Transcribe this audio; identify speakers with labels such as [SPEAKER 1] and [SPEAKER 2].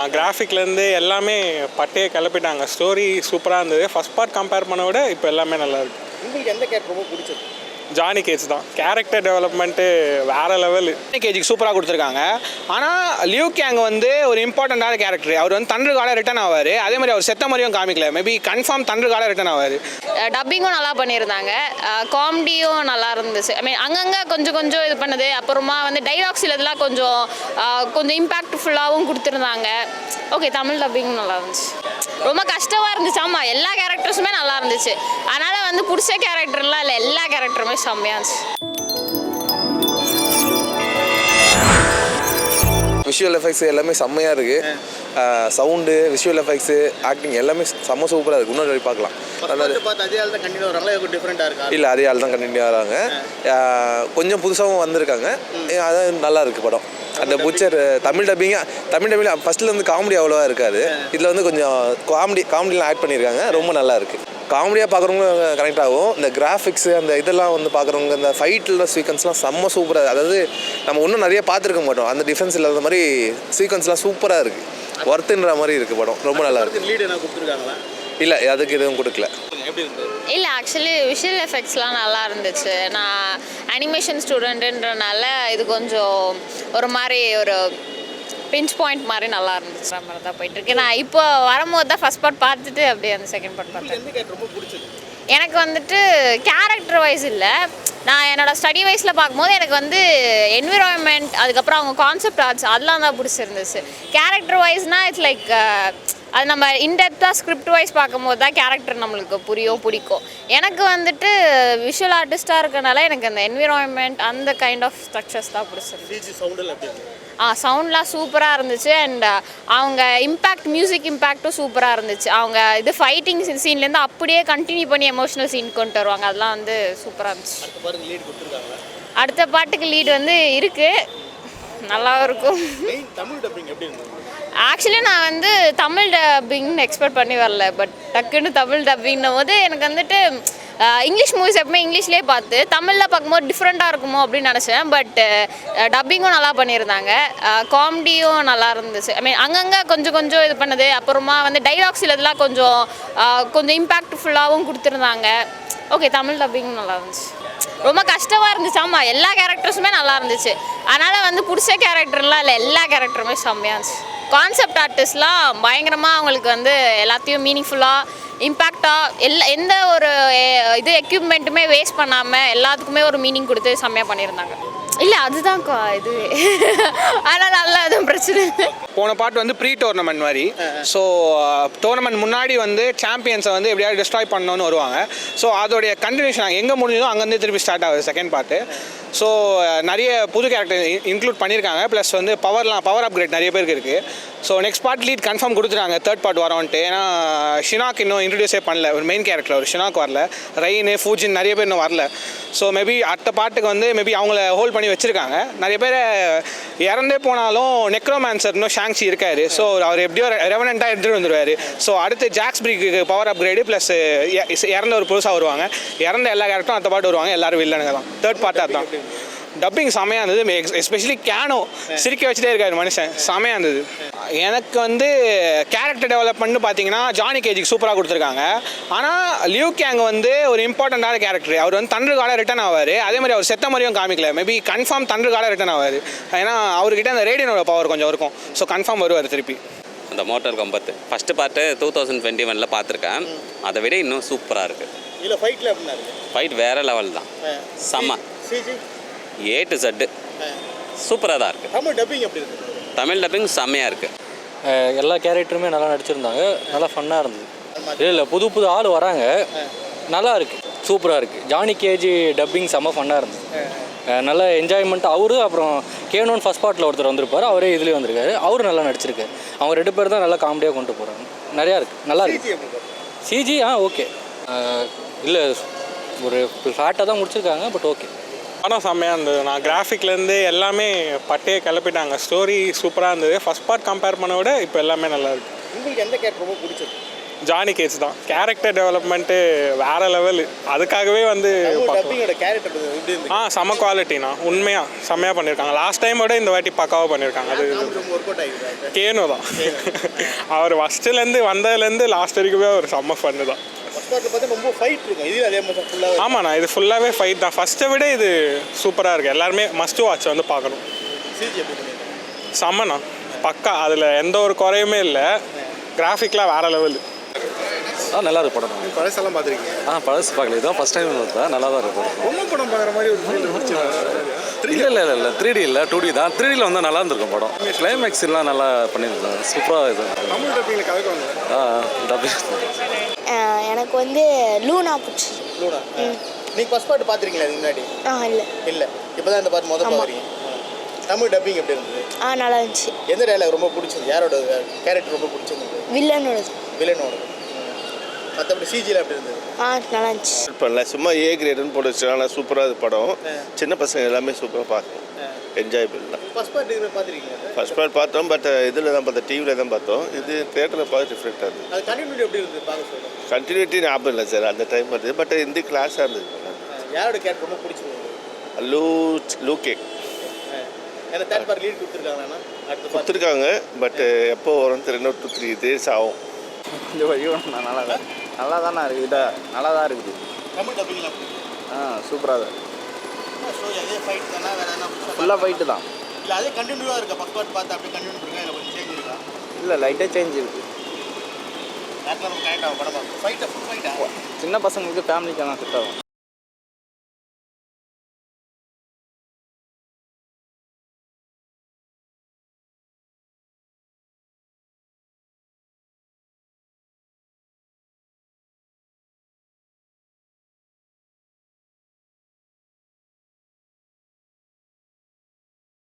[SPEAKER 1] நான் கிராஃபிக்லேருந்து எல்லாமே பட்டையை கிளப்பிட்டாங்க. ஸ்டோரி சூப்பராக இருந்தது. ஃபஸ்ட் பார்ட் கம்பேர் பண்ண விட இப்போ எல்லாமே நல்லாயிருக்கு.
[SPEAKER 2] உங்களுக்கு எந்த கேரக்டர் ரொம்ப பிடிச்சது?
[SPEAKER 1] ஜானி கேஜ் தான். கேரக்டர் டெவலப்மெண்ட்டு வேறு லெவல்.
[SPEAKER 3] ஜானி கேஜுக்கு சூப்பராக கொடுத்துருக்காங்க. ஆனால் லியூ கேங் வந்து ஒரு இம்பார்ட்டண்ட்டான கேரக்டர். அவர் வந்து தண்டர் கால ரிட்டர்ன் ஆவார். அதே மாதிரி அவர் செத்த மாதிரியும் காமிக்கல. மேபி கன்ஃபார்ம் தண்டர் கால ரிட்டர்ன் ஆவார்.
[SPEAKER 4] டப்பிங்கும் நல்லா பண்ணியிருந்தாங்க. காமெடியும் நல்லா இருந்துச்சு. ஐ மீன் அங்கங்கே கொஞ்சம் இது பண்ணுது. அப்புறமா வந்து டைலாக்ஸ் இதெல்லாம் கொஞ்சம் இம்பாக்ட்ஃபுல்லாகவும் கொடுத்துருந்தாங்க. ஓகே, தமிழ் டப்பிங் நல்லா இருந்துச்சு. ரொம்ப கஷ்டமாக இருந்துச்சு. ஆமாம், எல்லா கேரக்டர்ஸுமே நல்லா இருந்துச்சு. அதனால் வந்து பிடிச்ச கேரக்டர்லாம் இல்லை, எல்லா கேரக்டருமே செம்மையாக இருந்துச்சு.
[SPEAKER 5] விஷுவல் எஃபெக்ட்ஸ் எல்லாமே செம்மையாக இருக்குது. சவுண்டு, விஷுவல் எஃபெக்ட்ஸு, ஆக்டிங் எல்லாமே செம்ம சூப்பராக இருக்குது. இன்னொரு பார்க்கலாம்.
[SPEAKER 2] அதே ஆள் தான் கண்டினியூ வராங்களா? டிஃப்ரெண்ட்டாக இருக்கா?
[SPEAKER 5] இல்லை, அதே ஆள் தான் கண்டினியூ வராங்க. கொஞ்சம் புதுசாகவும் வந்திருக்காங்க. அதான் நல்லா இருக்குது படம். அந்த புச்சர் தமிழ் டப்பிங் ஃபஸ்ட்டில் வந்து காமெடி அவ்வளோவா இருக்காது. இதில் வந்து கொஞ்சம் காமெடிலாம் ஆட் பண்ணியிருக்காங்க. ரொம்ப நல்லா இருக்குது. காமெடியாக பார்க்குறவங்க கனெக்ட் ஆகும். இந்த கிராஃபிக்ஸு அந்த இதெல்லாம் வந்து பார்க்குறவங்க, இந்த ஃபைட்டில் சீக்வன்ஸ்லாம் செம்ம சூப்பராக. அதாவது நம்ம இன்னும் நிறைய பார்த்துருக்க மாட்டோம். அந்த டிஃபென்ஸ் இல்லாத மாதிரி சீக்வன்ஸ்லாம் சூப்பராக இருக்குது. ஒர்த்துன்ற மாதிரி இருக்குது படம். ரொம்ப நல்லா இருக்குது.
[SPEAKER 2] லீடு என்ன கொடுத்துருக்காங்களா?
[SPEAKER 5] இல்லை, அதுக்கு எதுவும் கொடுக்கல.
[SPEAKER 4] இல்லை, ஆக்சுவலி விஷுவல் எஃபெக்ட்ஸ்லாம் நல்லா இருந்துச்சு. நான் அனிமேஷன் ஸ்டூடெண்ட்டுன்றனால இது கொஞ்சம் ஒரு மாதிரி ஒரு பிஞ்ச் பாயிண்ட் மாதிரி நல்லா இருந்துச்சு. மாதிரி தான் போயிட்டுருக்கு. நான் இப்போ வரும்போது தான் ஃபஸ்ட் பார்ட் பார்த்துட்டு அப்படியே அந்த செகண்ட் பார்ட் பார்த்தேன்.
[SPEAKER 2] ரொம்ப பிடிச்சது
[SPEAKER 4] எனக்கு வந்துட்டு கேரக்டர் வைஸ் இல்லை, நான் என்னோடய ஸ்டடி வைஸில் பார்க்கும்போது எனக்கு வந்து என்விரான்மெண்ட், அதுக்கப்புறம் அவங்க கான்செப்ட் ஆர்ட்ஸ் அதெல்லாம் தான் பிடிச்சிருந்துச்சு. கேரக்டர் வைஸ்னால் இட்ஸ் லைக் அது நம்ம இன்டெப்த்தாக ஸ்கிரிப்ட் வைஸ் பார்க்கும்போது தான் கேரக்டர் நம்மளுக்கு பிடிக்கும். எனக்கு வந்துட்டு விஷுவல் ஆர்டிஸ்ட்டாக இருக்கனால எனக்கு அந்த என்விரான்மெண்ட் அந்த கைண்ட் ஆஃப் ஸ்ட்ரக்சர்ஸ் தான் பிடிச்சிருந்துச்சு. சவுண்ட்லாம் சூப்பராக இருந்துச்சு. அண்ட் அவங்க மியூசிக் இம்பேக்டும் சூப்பராக இருந்துச்சு. அவங்க இது ஃபைட்டிங் சீன்லேருந்து அப்படியே கண்டினியூ பண்ணி எமோஷனல் சீன் கொண்டு வருவாங்க. அதெல்லாம் வந்து சூப்பராக இருந்துச்சு. அடுத்த பாட்டுக்கு லீடு வந்து இருக்குது, நல்லாவும் இருக்கும். ஆக்சுவலி நான் வந்து தமிழ் டப்பிங்னு எக்ஸ்பெக்ட் பண்ணி வரல. பட் டக்குன்னு தமிழ் டப்பிங்னும் போது எனக்கு வந்துட்டு இங்கிலீஷ் மூவிஸ் எப்பவுமே இங்கிலீஷ்லேயே பார்த்து தமிழில் பார்க்கும்போது டிஃப்ரெண்ட்டாக இருக்குமோ அப்படின்னு நினச்சேன். பட் டப்பிங்கும் நல்லா பண்ணியிருந்தாங்க. காமெடியும் நல்லா இருந்துச்சு. ஐ மீன் அங்கங்கே கொஞ்சம் இது பண்ணுது. அப்புறமா வந்து டைலாக்ஸ் இதெல்லாம் கொஞ்சம் இம்பாக்ட்ஃபுல்லாகவும் கொடுத்துருந்தாங்க. ஓகே, தமிழ் டப்பிங் நல்லா இருந்துச்சு. ரொம்ப கஷ்டமாக இருந்துச்சு. ஆமாம், எல்லா கேரக்டர்ஸுமே நல்லா இருந்துச்சு. அதனால் வந்து பிடிச்ச கேரக்டர்லாம் இல்லை, எல்லா கேரக்டருமே செம்மையாக இருந்துச்சு. கான்செப்ட் ஆர்டிஸ்ட்லாம் பயங்கரமாக அவங்களுக்கு வந்து எல்லாத்தையும் மீனிங்ஃபுல்லாக இம்பேக்டாக எந்த ஒரு இது எக்யூப்மெண்ட்டுமே வேஸ்ட் பண்ணாமல் எல்லாத்துக்குமே ஒரு மீனிங் கொடுத்து செம்மையாக பண்ணியிருந்தாங்க. இல்லை, அதுதான் இது. ஆனால் நல்லா எதுவும் பிரச்சனை இல்லை.
[SPEAKER 3] போன பார்ட் வந்து ப்ரீ டோர்னமெண்ட் மாதிரி. ஸோ டோர்னமெண்ட் முன்னாடி வந்து சாம்பியன்ஸை வந்து எப்படியாவது டிஸ்ட்ராய் பண்ணணும்னு வருவாங்க. ஸோ அதோடைய கண்டினியூஷன் எங்கே முடிஞ்சதோ அங்கேருந்து திருப்பி ஸ்டார்ட் ஆகுது செகண்ட் பார்ட்டு. ஸோ நிறைய புது கேரக்டர் இன்க்ளூட் பண்ணியிருக்காங்க. ப்ளஸ் வந்து பவர் அப்கிரேட் நிறைய பேருக்கு இருக்குது. So next part lead confirm கொடுத்துட்டாங்க, தேர்ட் பார்ட் வரோன்ட்டு. ஏன்னா ஷினாக் இன்னும் இன்ட்ரடியூஸே பண்ணல. ஒரு மெயின் கேரக்டர் ஒரு ஷினாக் வரல. ரெயின், ஃபூஜின் நிறைய பேர் இன்னும் வரல. ஸோ மேபி அடுத்த பார்ட்டுக்கு வந்து மேபி அவங்கள ஹோல்ட் பண்ணி வச்சுருக்காங்க. நிறைய பேர் இறந்தே போனாலும் நெக்ரோமான்சர் இன்னும் ஷாங்ஷி இருக்காரு. ஸோ அவர் எப்படியோ ரெவனண்ட்டாக எடுத்துகிட்டு வந்துடுவார். ஸோ அடுத்து ஜாக்ஸ்பிரிக்கு பவர் அப்கிரேடு ப்ளஸ் இறந்த ஒரு புதுசாக வருவாங்க. இறந்த எல்லா கேரக்டரும் அடுத்த பார்ட் வருவாங்க. எல்லோரும் வில்லனுங்க தான். தேர்ட் பார்ட்டாக தான். டப்பிங் செமையாக இருந்தது. எஸ்பெஷலி கேனோ சிரிக்க வச்சுட்டே இருக்காரு மனுஷன். செமையாக இருந்தது. எனக்கு வந்து கேரக்டர் டெவலப்மெண்ட்னு பார்த்தீங்கன்னா ஜானி கேஜுக்கு சூப்பராக கொடுத்துருக்காங்க. ஆனால் லியூ கேங் வந்து ஒரு இம்பார்ட்டண்ட்டான கேரக்டர். அவர் வந்து தண்டர் கால ரிட்டர்ன் ஆவார். அதே மாதிரி அவர் செத்த மாதிரியும் காமிக்கல. மேபி கன்ஃபார்ம் தண்டர் கால ரிட்டர்ன் ஆவார். ஏன்னா அவர்கிட்ட அந்த ரேடியனோட பவர் கொஞ்சம் இருக்கும். ஸோ கன்ஃபார்ம் வருவார் திருப்பி.
[SPEAKER 6] அந்த மோட்டார் கம்பத்து ஃபஸ்ட்டு பார்ட்டு 2021 பார்த்துருக்கேன். அதை விட இன்னும் சூப்பராக இருக்குது.
[SPEAKER 2] இல்லை, ஃபைட்டில் எப்படின்னா
[SPEAKER 6] ஃபைட் வேறு லெவல் தான். செம்ம A to Z சூப்பராக தான் இருக்குது.
[SPEAKER 2] தமிழ் டப்பிங் எப்படி இருக்குது?
[SPEAKER 6] தமிழ் டப்பிங் செம்மையாக இருக்குது.
[SPEAKER 7] எல்லா கேரக்டருமே நல்லா நடிச்சிருந்தாங்க. நல்லா ஃபன்னாக இருந்தது. இல்லை, புது ஆள் வராங்க. நல்லா இருக்குது, சூப்பராக இருக்குது. ஜானி கேஜி டப்பிங் செம்ம ஃபன்னாக இருந்தது. நல்ல என்ஜாய்மெண்ட். அவரு அப்புறம் கேனோன் ஃபஸ்ட் பார்ட்டில் ஒருத்தர் வந்திருப்பார். அவரே இதுலேயே வந்திருக்காரு. அவரும் நல்லா நடிச்சிருக்காரு. அவங்க 2 பேர் தான் நல்லா காமெடியாக கொண்டு போகிறாங்க. நிறையா இருக்குது, நல்லா இருக்குது. CG okay. இல்லை, ஒரு ஃப்ளாட்டாக தான் முடிச்சிருக்காங்க. பட் ஓகே,
[SPEAKER 1] படம் செம்மையாக இருந்தது. நான் கிராஃபிக்லேருந்து எல்லாமே பட்டையை கிளப்பிட்டாங்க. ஸ்டோரி சூப்பராக இருந்தது. ஃபஸ்ட் பார்ட் கம்பேர் பண்ண விட இப்போ எல்லாமே நல்லாயிருக்கு.
[SPEAKER 2] உங்களுக்கு எந்த கேரக்டர் ரொம்ப பிடிச்சது?
[SPEAKER 1] ஜானி கேஜ் தான். கேரக்டர் டெவலப்மெண்ட்டு வேற லெவல். அதுக்காகவே வந்து பார்க்கலாம்.
[SPEAKER 2] டப்பிங்கோட கேரக்டர் எப்படி இருந்து
[SPEAKER 1] செம குவாலிட்டிண்ணா. உண்மையாக செம்மையாக பண்ணியிருக்காங்க. லாஸ்ட் டைமோட இந்த வாட்டி பக்காவாக பண்ணியிருக்காங்க. அது
[SPEAKER 2] ரொம்ப ஒர்க் அவுட் ஆகிருக்கு.
[SPEAKER 1] கேனோ தான். அவர் ஃபஸ்ட்டுலேருந்து வந்ததுலேருந்து லாஸ்ட் வரைக்குமே ஒரு செம்ம ஃபன்னு தான்.
[SPEAKER 2] ஃபர்ஸ்ட் பார்ட்டில் பார்த்தா ரொம்ப ஃபைட் இருக்கும். இது அதே மாதிரி ஃபுல்லாக
[SPEAKER 1] ஆமாண்ணா, இது ஃபுல்லாகவே ஃபைட் தான். ஃபஸ்ட்டை விட இது சூப்பராக இருக்குது. எல்லாருமே மஸ்ட் வாட்ச் வந்து பார்க்கணும்.
[SPEAKER 2] சிஜி எப்படி பண்ணியிருக்காங்க?
[SPEAKER 1] செம்மண்ணா, பக்கா. அதில் எந்த ஒரு குறையுமே இல்லை. கிராஃபிக்லாம் வேறு லெவல்.
[SPEAKER 8] நல்லா இருக்கு படம்.
[SPEAKER 2] பழசெல்லாம் பார்த்துருக்கீங்க?
[SPEAKER 8] பழசு பார்க்கல, இதான் ஃபஸ்ட் டைம் பார்த்தேன். நல்லா தான் இருக்கும்.
[SPEAKER 2] பொம்மை படம் பார்க்குற மாதிரி ஒரு ஃபீல் இருந்துச்சு.
[SPEAKER 8] இல்லை 3D இல்லை 2D தான். 3Dயில் வந்தால் நல்லா இருந்திருக்கும் படம். கிளைமேக்ஸ் எல்லாம் நல்லா பண்ணியிருந்தாங்க. சூப்பராக இது.
[SPEAKER 2] தமிழ் டப்பிங்கில் கலக்குவாங்க.
[SPEAKER 8] டப்பிங்
[SPEAKER 9] எனக்கு வந்து லூனா பிடிச்சி.
[SPEAKER 2] லூனா நீங்கள் ஃபர்ஸ்ட் பார்ட் பார்த்துருக்கீங்களா இதுக்கு முன்னாடி?
[SPEAKER 9] இல்லை
[SPEAKER 2] இல்லை, இப்போ தான் இந்த பார்ட் முதல் பார்க்குறீங்க. தமிழ் டப்பிங் எப்படி இருந்தது?
[SPEAKER 9] நல்லா இருந்துச்சு.
[SPEAKER 2] எந்த டைலாக் ரொம்ப பிடிச்சது? யாரோட கேரக்டர் ரொம்ப பிடிச்சிருந்தது?
[SPEAKER 9] வில்லனோடது.
[SPEAKER 2] வில்லனோட. மற்றபடி சிஜியில் எப்படி இருந்தது?
[SPEAKER 9] நல்லா இருந்துச்சு.
[SPEAKER 10] பண்ணல, சும்மா ஏ கிரேடுன்னு போட்டு வச்சுருக்காங்க. சூப்பராக இது படம். சின்ன பசங்க எல்லாமே சூப்பராக பார்க்கணும். என்ஜாயபிள் தான்.
[SPEAKER 2] ஃபர்ஸ்ட் பார்ட் இதில் பார்த்துருக்கீங்களா?
[SPEAKER 10] ஃபர்ஸ்ட் பார்ட் பார்த்தோம், பட் இதில் தான் பார்த்தோம், டிவியில் தான் பார்த்தோம். இது தேட்டரில் பார்த்து டிஃப்ரெண்ட்டாக இருந்தது.
[SPEAKER 2] அது கண்டினியூட்டி எப்படி இருந்தது பார்க்க சொல்லுங்கள்.
[SPEAKER 10] கண்டினியூட்டி ஞாபகம் இல்லை சார் அந்த டைம் வருது, பட் இந்த கிளாஸாக இருந்தது.
[SPEAKER 2] யாரோட கேரக்டர் ரொம்ப பிடிச்சிருந்தது?
[SPEAKER 10] லூகே
[SPEAKER 2] ஏன்னா தேர்ட் பார்ட் லீட் கொடுத்துருக்காங்கண்ணா. அடுத்து
[SPEAKER 10] கொடுத்துருக்காங்க, பட் எப்போ வரும் தெரியல. 2-3 days ஆகும்.
[SPEAKER 3] நல்லா தானே இருக்குது. நல்லா தான் இருக்குது.
[SPEAKER 2] தமிழ் டப்பிங்கில் அப்படி
[SPEAKER 3] சூப்பராக தான்.
[SPEAKER 2] ஸ்டோரி அதே ஃபைட் தானே, வேறு என்ன
[SPEAKER 3] ஃபுல்லாக ஃபைட்டு தான்.
[SPEAKER 2] இல்லை அதே கண்டினியூவாக இருக்கா? ஃபர்ஸ்ட் பார்ட் பார்த்து அப்படியே கண்டினியூ இருக்கா? இல்லை கொஞ்சம் சேஞ்ச் இருக்கா?
[SPEAKER 3] இல்லை லைட்டாக சேஞ்ச் இருக்குது.
[SPEAKER 2] நேரத்தில் நம்ம கனெக்ட் ஆகும் படம் பார்த்து. ஃபைட்டை ஃபுல் ஃபைட்டா?
[SPEAKER 3] சின்ன பசங்களுக்கு ஃபேமிலிக்கெல்லாம் செட் ஆகும்.